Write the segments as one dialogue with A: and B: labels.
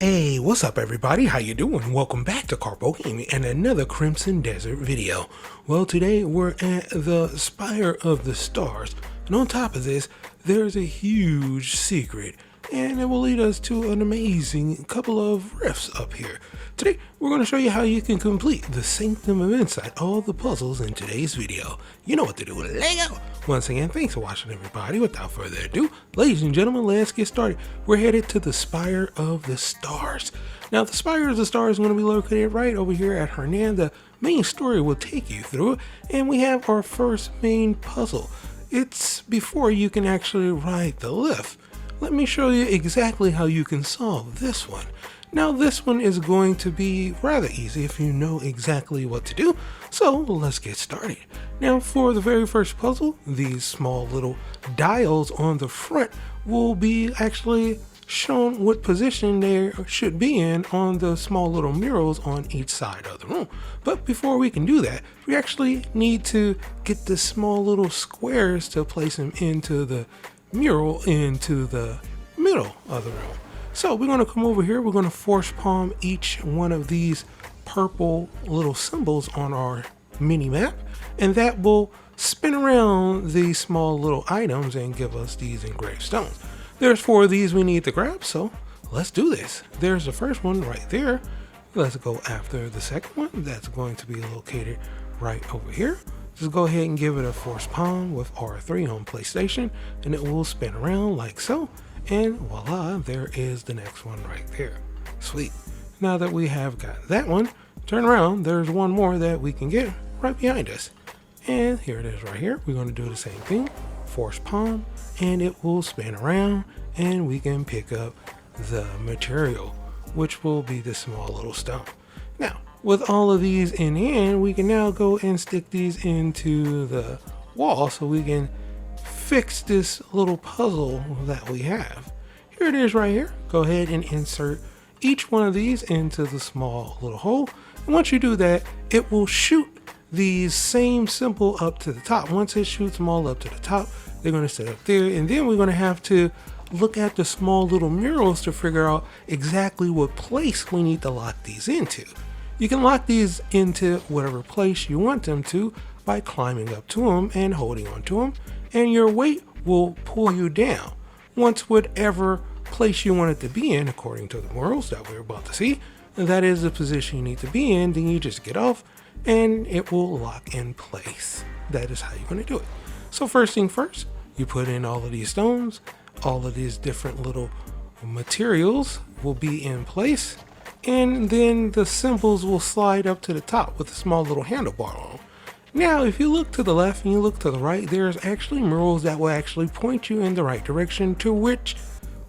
A: Hey, what's up everybody? How you doing? Welcome back to Karpogaming and another Crimson Desert video. Well, today we're at the Spire of the Stars, and on top of this, there's a huge secret, and it will lead us to an amazing couple of rifts up here. Today, we're going to show you how you can complete the Sanctorum of Insight, all the puzzles in today's video. You know what to do. Let's go! Once again, thanks for watching everybody. Without further ado, ladies and gentlemen, let's get started. We're headed to the Spire of the Stars. Now, the Spire of the Stars is going to be located right over here at Hernan. The main story will take you through it, and we have our first main puzzle. It's before you can actually ride the lift. Let me show you exactly how you can solve this one. Now, this one is going to be rather easy if you know exactly what to do, so let's get started. Now, for the very first puzzle, these small little dials on the front will be actually shown what position they should be in on the small little murals on each side of the room. But before we can do that, we actually need to get the small little squares to place them into the mural into the middle of the room. So we're going to come over here, we're going to force palm each one of these purple little symbols on our mini map, and that will spin around these small little items and give us these engraved stones. There's 4 of these we need to grab, so let's do this. There's the first one right there. Let's go after the second one. That's going to be located right over here. Just go ahead and give it a force palm with R3 on PlayStation, and it will spin around like so. And voila, there is the next one right there. Sweet. Now that we have got that one, turn around, there's one more that we can get right behind us. And here it is right here. We're going to do the same thing. Force palm, and it will spin around, and we can pick up the material, which will be the small little stone. Now, with all of these in hand, we can now go and stick these into the wall so we can fix this little puzzle that we have. Here it is right here. Go ahead and insert each one of these into the small little hole. And once you do that, it will shoot these same symbol up to the top. Once it shoots them all up to the top, they're going to sit up there, and then we're going to have to look at the small little murals to figure out exactly what place we need to lock these into. You can lock these into whatever place you want them to by climbing up to them and holding onto them, and your weight will pull you down. Once whatever place you want it to be in, according to the murals that we're about to see, that is the position you need to be in, then you just get off and it will lock in place. That is how you're going to do it. So first thing first, you put in all of these stones, all of these different little materials will be in place, and then the symbols will slide up to the top with a small little handlebar on them. Now, if you look to the left and you look to the right, there's actually murals that will actually point you in the right direction to which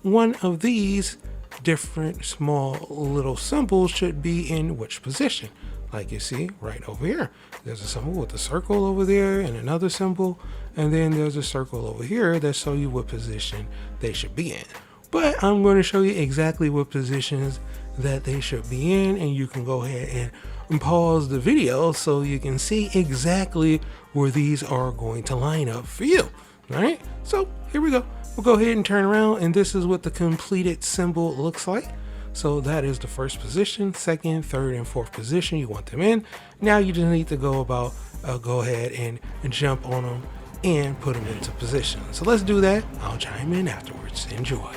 A: one of these different small little symbols should be in which position. Like you see right over here, there's a symbol with a circle over there and another symbol, and then there's a circle over here that show you what position they should be in. But I'm going to show you exactly what positions that they should be in, and you can go ahead and pause the video so you can see exactly where these are going to line up for you. All right, so here we go. We'll go ahead and turn around, and this is what the completed symbol looks like. So that is the first position, second, third, and fourth position you want them in. Now you just need to go ahead and jump on them and put them into position. So let's do that. I'll chime in afterwards. Enjoy.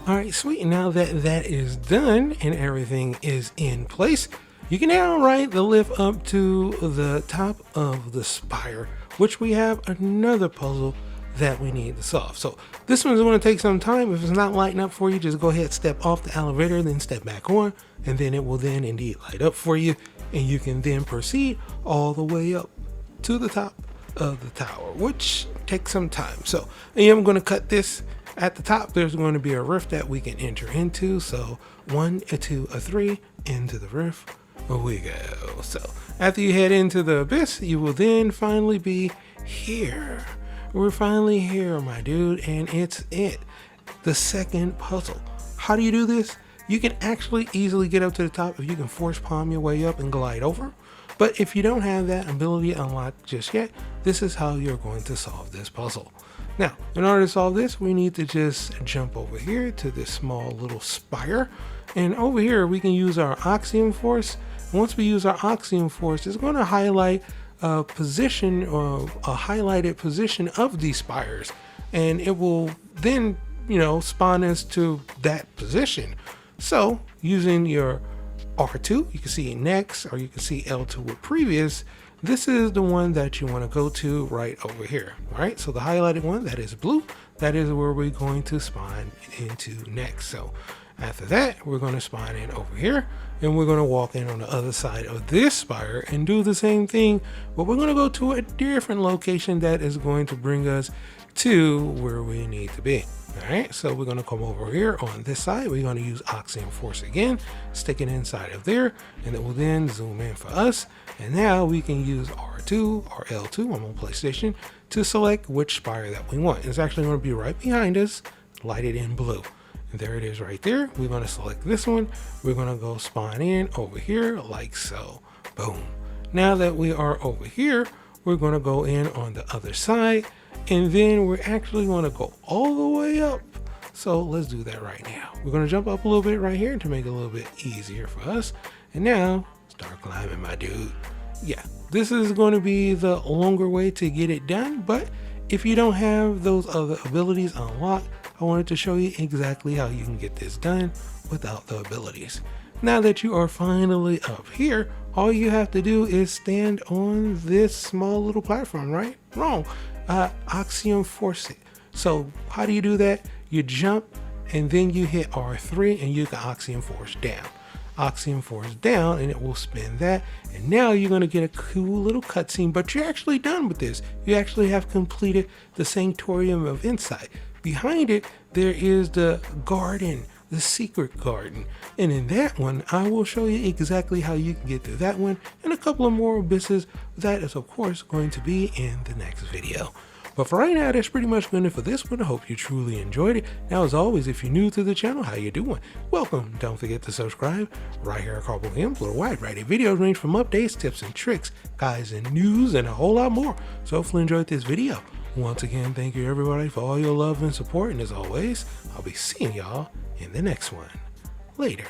A: Alright, sweet. Now that that is done and everything is in place, you can now ride the lift up to the top of the spire, which we have another puzzle that we need to solve. So this one's going to take some time. If it's not lighting up for you, just go ahead, step off the elevator, then step back on, and then it will then indeed light up for you, and you can then proceed all the way up to the top of the tower, which takes some time. So I am going to cut this At the top, there's going to be a rift that we can enter into. So 1, a 2, a 3, into the rift we go. So after you head into the abyss, you will then finally be here. We're finally here, my dude, and it's the second puzzle. How do you do this? You can actually easily get up to the top if you can force palm your way up and glide over. But if you don't have that ability unlocked just yet, this is how you're going to solve this puzzle. Now, in order to solve this, we need to just jump over here to this small little spire. And over here, we can use our Axiom Force. Once we use our Axiom Force, it's going to highlight a position or a highlighted position of these spires. And it will then, spawn us to that position. So using your R2, you can see next, or you can see L2 with previous. This is the one that you want to go to right over here. All right, so the highlighted one that is blue, that is where we're going to spawn into next. So after that, we're going to spawn in over here, and we're going to walk in on the other side of this spire and do the same thing, but we're going to go to a different location that is going to bring us to where we need to be. All right, so we're going to come over here on this side. We're going to use Axiom Force again, stick it inside of there, and it will then zoom in for us. And now we can use R2 or L2 on PlayStation to select which spire that we want. It's actually going to be right behind us, lighted in blue. And there it is right there. We're going to select this one. We're going to go spawn in over here like so. Boom. Now that we are over here, we're going to go in on the other side. And then we're actually going to go all the way up. So let's do that right now. We're going to jump up a little bit right here to make it a little bit easier for us. And now start climbing, my dude. Yeah, this is going to be the longer way to get it done. But if you don't have those other abilities unlocked, I wanted to show you exactly how you can get this done without the abilities. Now that you are finally up here, all you have to do is stand on this small little platform, right? Wrong. Axiom Force it. So how do you do that? You jump and then you hit R3 and you can Axiom Force down. Axiom Force down and it will spin that. And now you're going to get a cool little cutscene, but you're actually done with this. You actually have completed the Sanctorum of Insight. Behind it, there is the garden, the secret garden. And in that one, I will show you exactly how you can get through that one and a couple of more abysses. That is, of course, going to be in the next video. But for right now, that's pretty much good for this one. I hope you truly enjoyed it. Now, as always, if you're new to the channel, how you doing? Welcome. Don't forget to subscribe. Right here at Karpo Games, with a wide variety of videos range from updates, tips and tricks, guides and news, and a whole lot more. So hopefully enjoyed this video. Once again, thank you everybody for all your love and support. And as always, I'll be seeing y'all in the next one. Later.